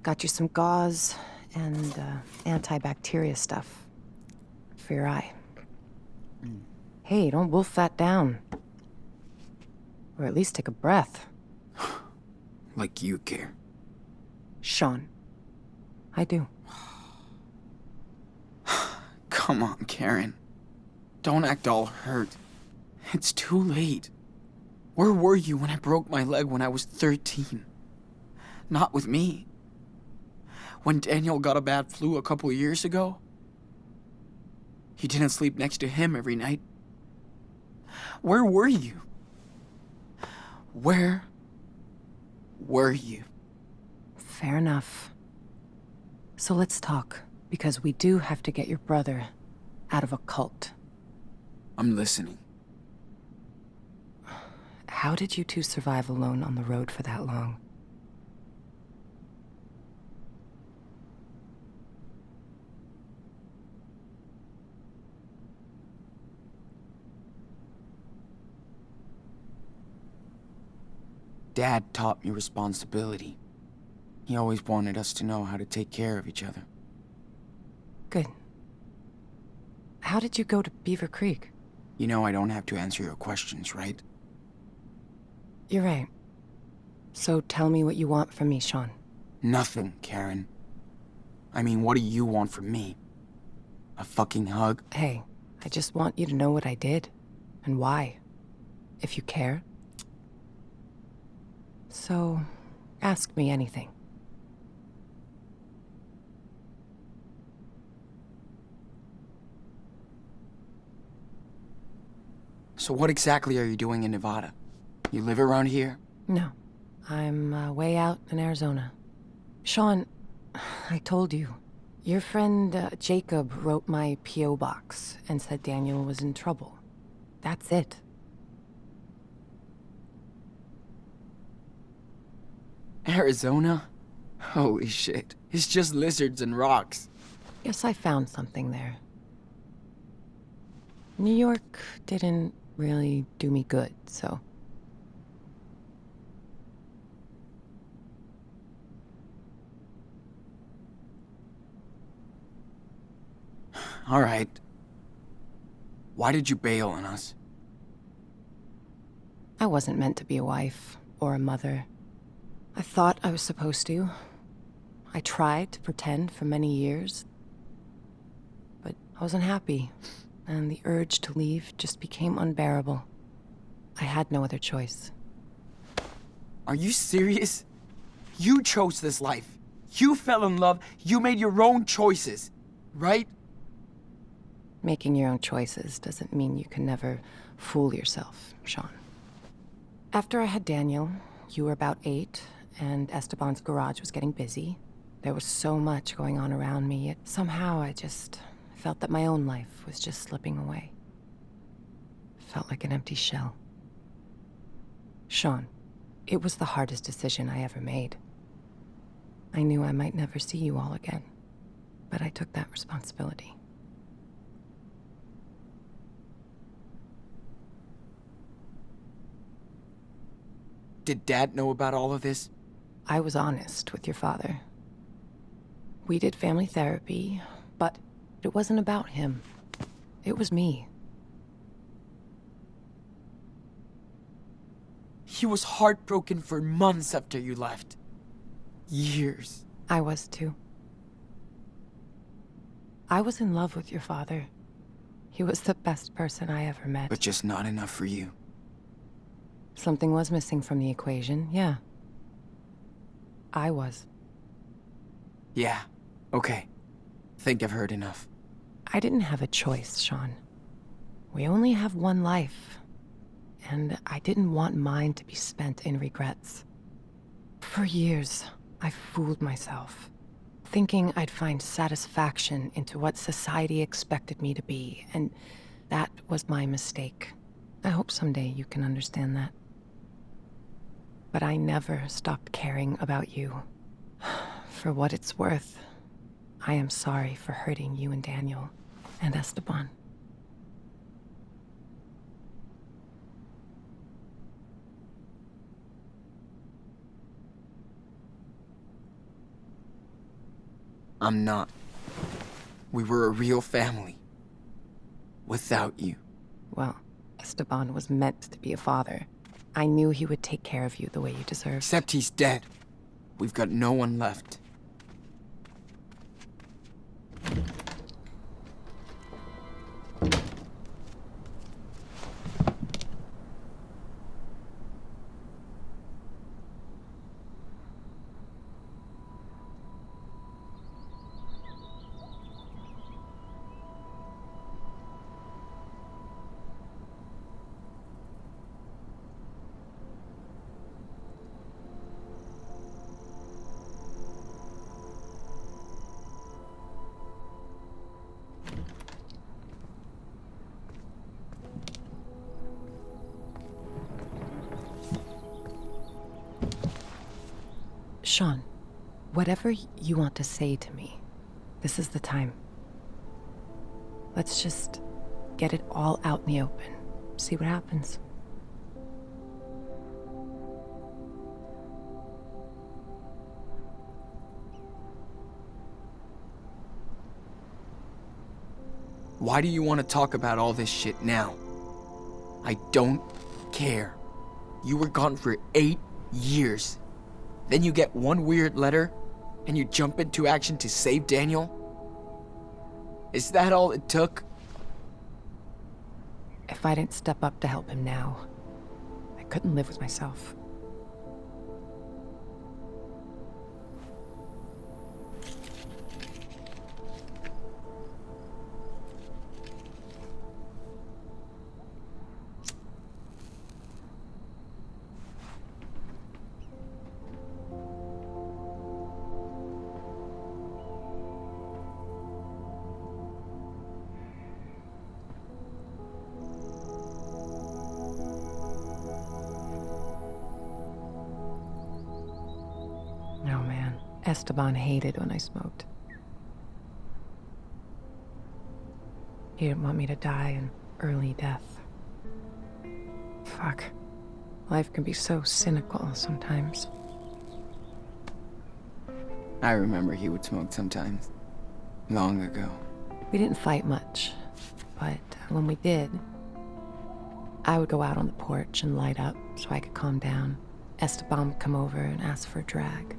Got you some gauze and antibacteria stuff for your eye. Hey, don't wolf that down. Or at least take a breath. Like you care. Sean. I do. Come on, Karen. Don't act all hurt. It's too late. Where were you when I broke my leg when I was 13? Not with me. When Daniel got a bad flu a couple years ago? You didn't sleep next to him every night. Where were you? Where were you? Fair enough. So let's talk, because we do have to get your brother out of a cult. I'm listening. How did you two survive alone on the road for that long? Dad taught me responsibility. He always wanted us to know how to take care of each other. Good. How did you go to Beaver Creek? You know I don't have to answer your questions, right? You're right. So tell me what you want from me, Sean. Nothing, Karen. I mean, what do you want from me? A fucking hug? Hey, I just want you to know what I did, and why, if you care. So, ask me anything. So what exactly are you doing in Nevada? You live around here? No, I'm way out in Arizona. Sean, I told you. Your friend Jacob wrote my P.O. box and said Daniel was in trouble. That's it. Arizona? Holy shit. It's just lizards and rocks. Guess I found something there. New York didn't really do me good, so... Alright. Why did you bail on us? I wasn't meant to be a wife or a mother. I thought I was supposed to. I tried to pretend for many years. But I wasn't happy, and the urge to leave just became unbearable. I had no other choice. Are you serious? You chose this life. You fell in love. You made your own choices, right? Making your own choices doesn't mean you can never fool yourself, Sean. After I had Daniel, you were about 8, and Esteban's garage was getting busy. There was so much going on around me, yet somehow I just felt that my own life was just slipping away. Felt like an empty shell. Sean, it was the hardest decision I ever made. I knew I might never see you all again, but I took that responsibility. Did Dad know about all of this? I was honest with your father. We did family therapy, but it wasn't about him. It was me. He was heartbroken for months after you left. Years. I was too. I was in love with your father. He was the best person I ever met. But just not enough for you. Something was missing from the equation, yeah. I was. Yeah, okay. Think I've heard enough. I didn't have a choice, Sean. We only have one life. And I didn't want mine to be spent in regrets. For years, I fooled myself, thinking I'd find satisfaction into what society expected me to be, and that was my mistake. I hope someday you can understand that. But I never stopped caring about you. For what it's worth, I am sorry for hurting you and Daniel, and Esteban. I'm not. We were a real family. Without you. Well, Esteban was meant to be a father. I knew he would take care of you the way you deserved. Except he's dead. We've got no one left. Sean, whatever you want to say to me, this is the time. Let's just get it all out in the open. See what happens. Why do you want to talk about all this shit now? I don't care. You were gone for 8 years. Then you get one weird letter, and you jump into action to save Daniel? Is that all it took? If I didn't step up to help him now, I couldn't live with myself. Oh man, Esteban hated when I smoked. He didn't want me to die an early death. Fuck. Life can be so cynical sometimes. I remember he would smoke sometimes. Long ago. We didn't fight much, but when we did, I would go out on the porch and light up so I could calm down. Esteban would come over and ask for a drag.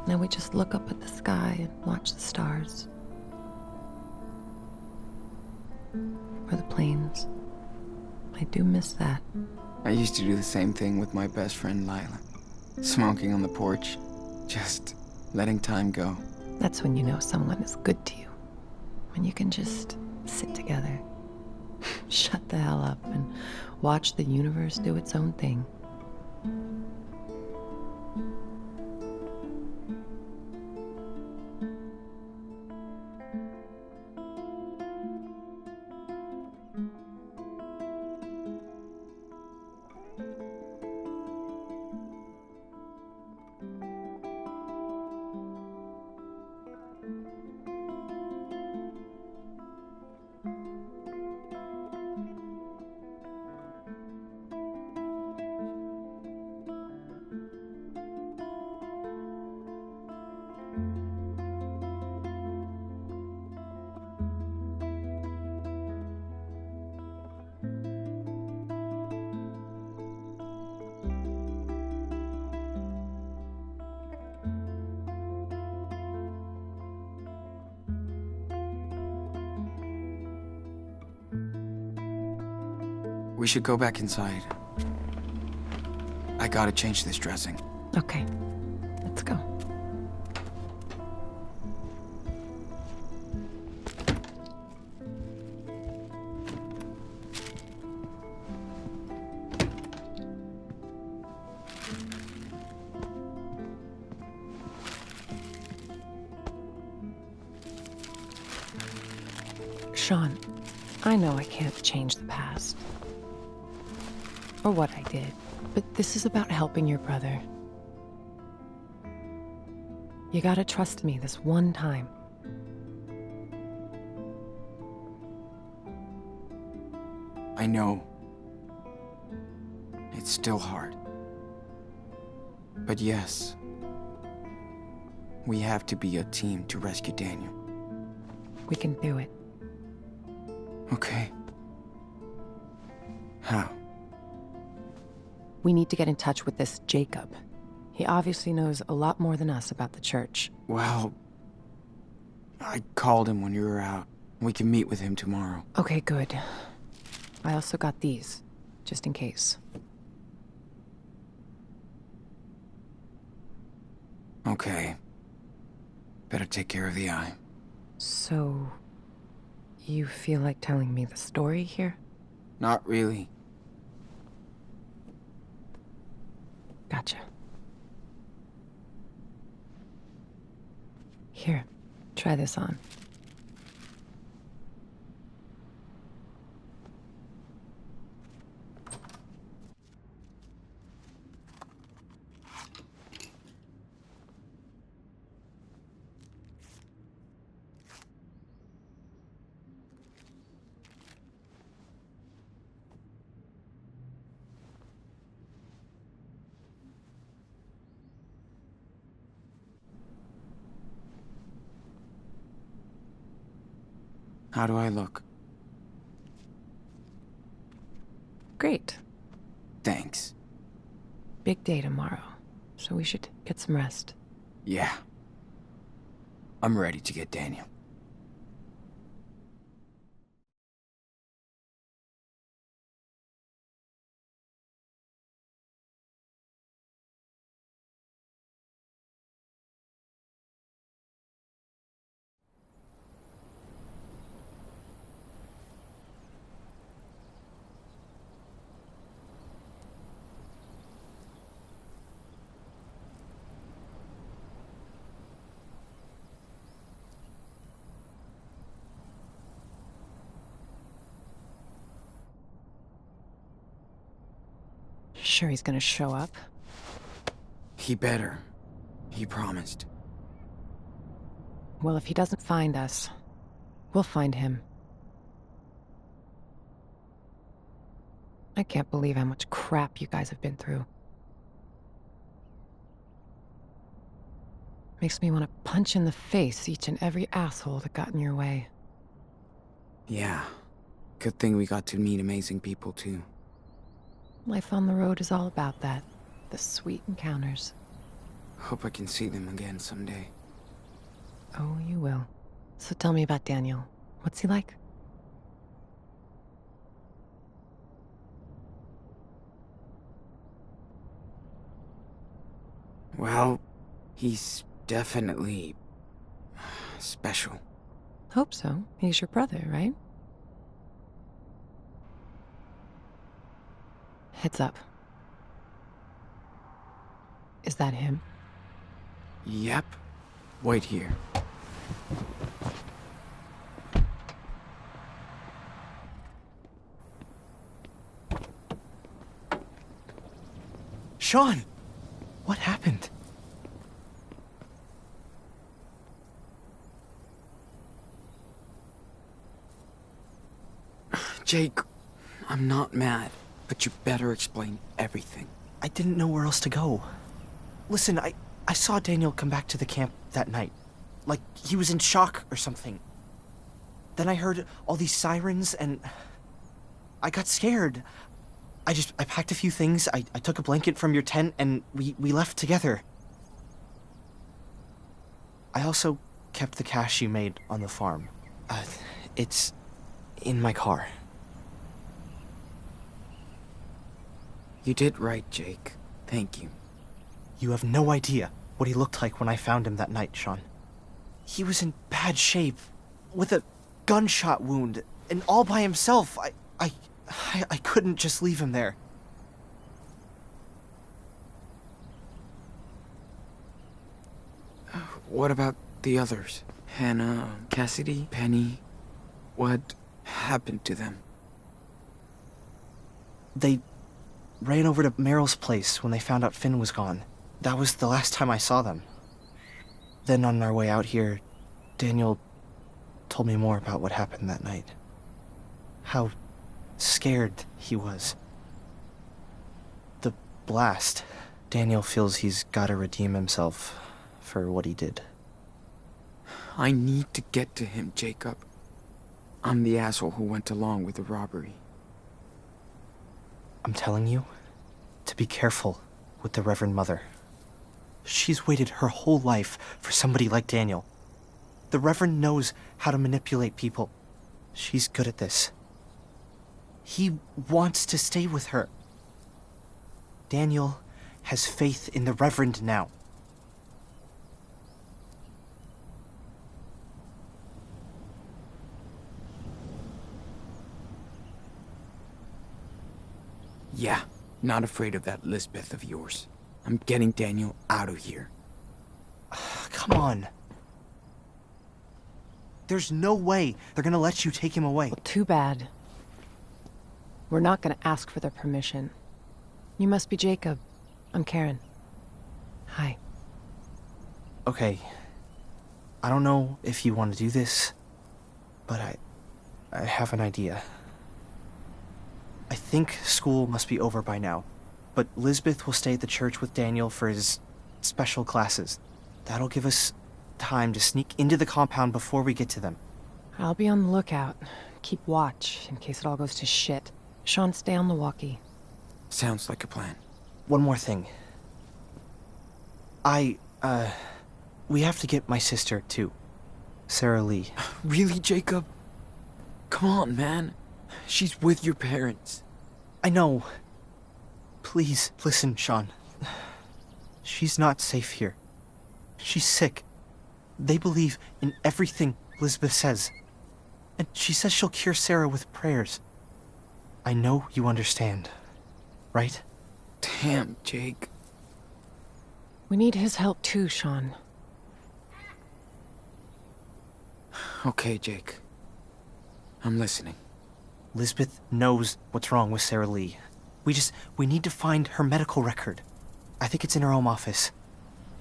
Then we'd just look up at the sky and watch the stars. Or the planes. I do miss that. I used to do the same thing with my best friend Lila. Smoking on the porch. Just letting time go. That's when you know someone is good to you. When you can just sit together, shut the hell up, and watch the universe do its own thing. We should go back inside. I gotta change this dressing. Okay, let's go. Sean, I know I can't change the past. Or what I did, but this is about helping your brother. You gotta trust me this one time. I know. It's still hard. But yes, We have to be a team to rescue Daniel. We can do it. Okay. How? We need to get in touch with this Jacob. He obviously knows a lot more than us about the church. Well, I called him when you were out. We can meet with him tomorrow. Okay, good. I also got these, just in case. Okay. Better take care of the eye. So, you feel like telling me the story here? Not really. Gotcha. Here, try this on. How do I look? Great. Thanks. Big day tomorrow, so we should get some rest. Yeah. I'm ready to get Daniel. Sure he's gonna show up? He better. He promised. Well, if he doesn't find us, we'll find him. I can't believe how much crap you guys have been through. Makes me want to punch in the face each and every asshole that got in your way. Yeah. Good thing we got to meet amazing people, too. Life on the road is all about that. The sweet encounters. Hope I can see them again someday. Oh, you will. So tell me about Daniel. What's he like? Well, he's definitely special. Hope so. He's your brother, right? Heads up. Is that him? Yep. Wait here. Sean! What happened? Jake, I'm not mad, but you better explain everything. I didn't know where else to go. Listen, I saw Daniel come back to the camp that night. Like he was in shock or something. Then I heard all these sirens and I got scared. I packed a few things, I took a blanket from your tent and we left together. I also kept the cash you made on the farm. It's in my car. You did right, Jake. Thank you. You have no idea what he looked like when I found him that night, Sean. He was in bad shape, with a gunshot wound, and all by himself. I couldn't just leave him there. What about the others? Hannah, Cassidy, Penny? What happened to them? They ran over to Meryl's place when they found out Finn was gone. That was the last time I saw them. Then on our way out here, Daniel told me more about what happened that night. How scared he was. The blast. Daniel feels he's gotta redeem himself for what he did. I need to get to him, Jacob. I'm the asshole who went along with the robbery. I'm telling you to be careful with the Reverend Mother. She's waited her whole life for somebody like Daniel. The Reverend knows how to manipulate people. She's good at this. He wants to stay with her. Daniel has faith in the Reverend now. Yeah, not afraid of that Lisbeth of yours. I'm getting Daniel out of here. Come on. There's no way they're gonna let you take him away. Too bad. We're not gonna ask for their permission. You must be Jacob. I'm Karen. Hi. Okay. I don't know if you want to do this, but I have an idea. I think school must be over by now, but Lisbeth will stay at the church with Daniel for his special classes. That'll give us time to sneak into the compound before we get to them. I'll be on the lookout. Keep watch in case it all goes to shit. Sean, stay on the walkie. Sounds like a plan. One more thing. We have to get my sister, too. Sarah Lee. Really, Jacob? Come on, man. She's with your parents. I know. Please, listen, Sean. She's not safe here. She's sick. They believe in everything Lisbeth says. And she says she'll cure Sarah with prayers. I know you understand, right? Damn, Jake. We need his help too, Sean. Okay, Jake. I'm listening. Lisbeth knows what's wrong with Sarah Lee. We need to find her medical record. I think it's in her home office.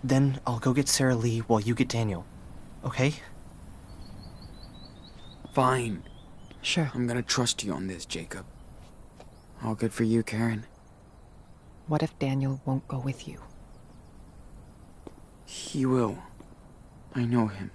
Then I'll go get Sarah Lee while you get Daniel. Okay? Fine. Sure. I'm gonna trust you on this, Jacob. All good for you, Karen. What if Daniel won't go with you? He will. I know him.